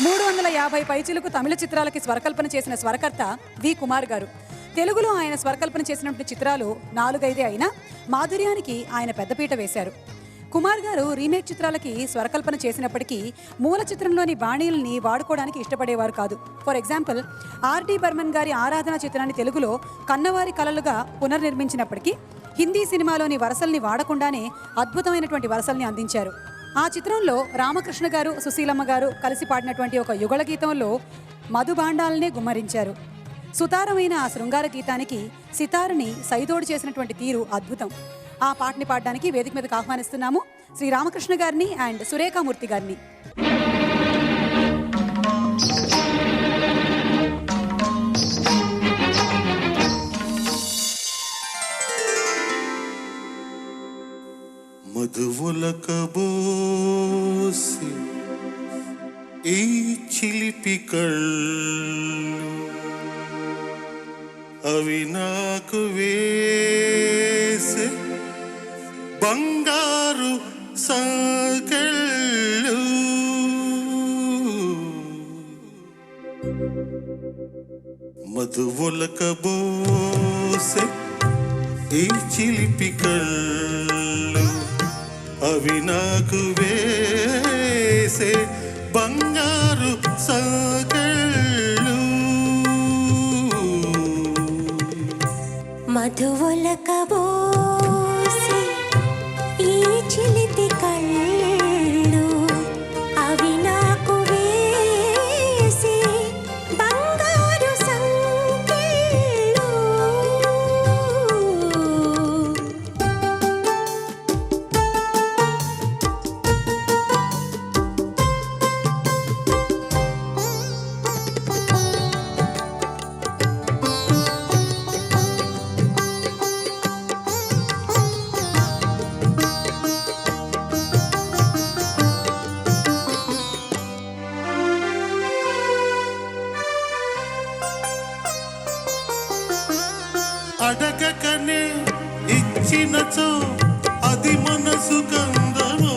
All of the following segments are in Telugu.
350 పైచిలకు తమిళ చిత్రాలకి స్వరకల్పన చేసిన స్వరకర్త వి కుమార్ గారు. తెలుగులో ఆయన స్వరకల్పన చేసినటువంటి చిత్రాలు 4-5 అయినా మాధుర్యానికి ఆయన పెద్దపీట వేశారు. కుమార్ గారు రీమేక్ చిత్రాలకి స్వరకల్పన చేసినప్పటికీ మూల చిత్రంలోని బాణీల్ని వాడుకోవడానికి ఇష్టపడేవారు కాదు. ఫర్ ఎగ్జాంపుల్, ఆర్డి బర్మన్ గారి ఆరాధన చిత్రాన్ని తెలుగులో కన్నవారి కలలుగా పునర్నిర్మించినప్పటికీ హిందీ సినిమాలోని వరసల్ని వాడకుండానే అద్భుతమైనటువంటి వరసల్ని అందించారు. ఆ చిత్రంలో రామకృష్ణ గారు, సుశీలమ్మ గారు కలిసి పాడినటువంటి ఒక యుగళ గీతంలో మధుబాండాలనే గుమ్మరించారు. సుతారమైన ఆ శృంగార గీతానికి సితారుని సైదోడు చేసినటువంటి తీరు అద్భుతం. ఆ పాటని పాడడానికి వేదిక మీదకి ఆహ్వానిస్తున్నాము శ్రీ రామకృష్ణ గారిని అండ్ సురేఖామూర్తి గారిని. మధువులకబోసి ఈ చిలిపి కళ్ళు అవి నాకు వేసే బంగారు సంకెళ్ళు మధువులకబోసే ఈ చిలిపి కళ్ళు అవి నాకు వేసే బంగారు సంకెళ్ళు మధువులకబోసి ఈ చిలిపి కళ్ళు అవి నాకు వేసే బంగారు సంకెళ్ళు అడగకనే ఇచ్చినచో అది మనసు కందము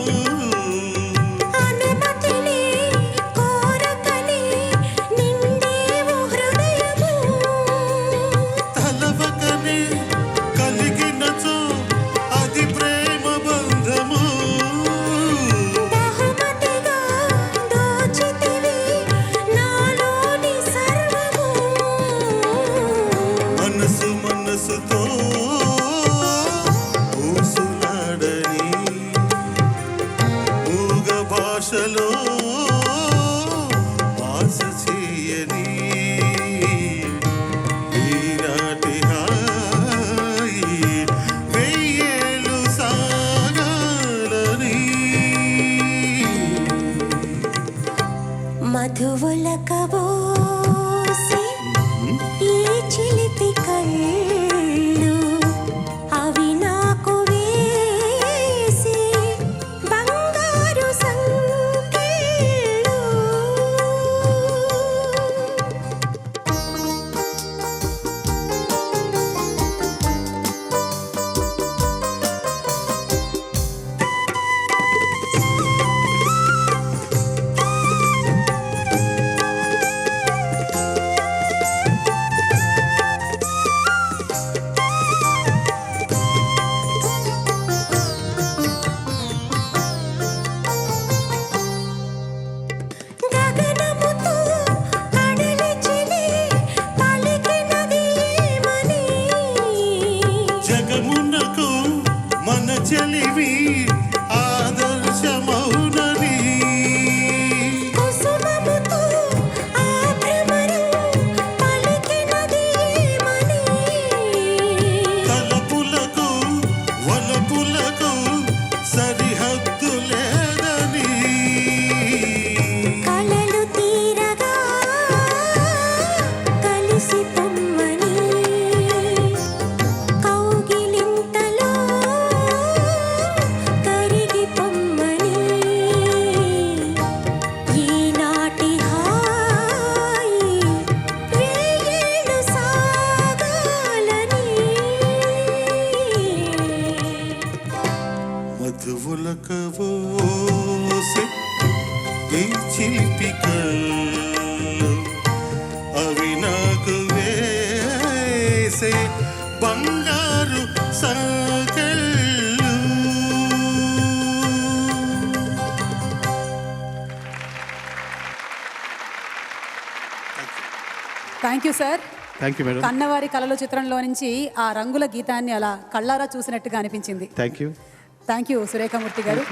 అనుమతిని కోరకనే నిండేవు హృదయము తలవకనే కలిగినచో అది ప్రేమ బంధము బహుమతిగా దోచితివి నాలోని సర్వము మనసు మనసుతో ఊసులాడని మూగ భాషలో భాష చేయని ఈనాటి హాయి వెయ్యేళ్ళు సాగాలని మధువులకబోసి ఈ చిలిపి కళ్ళు అవి నాకు వేసే బంగారు సంకెళ్ళు మెరిసే బంగారు సంకెళ్ళు. Thank you sir. Thank you madam. Kannavari Kalalu చిత్రంలో నుంచి ఆ రంగుల గీతాన్ని అలా కళ్ళారా చూసినట్టుగా అనిపించింది. Thank you. థ్యాంక్ యూ సురేఖమూర్తి గారు.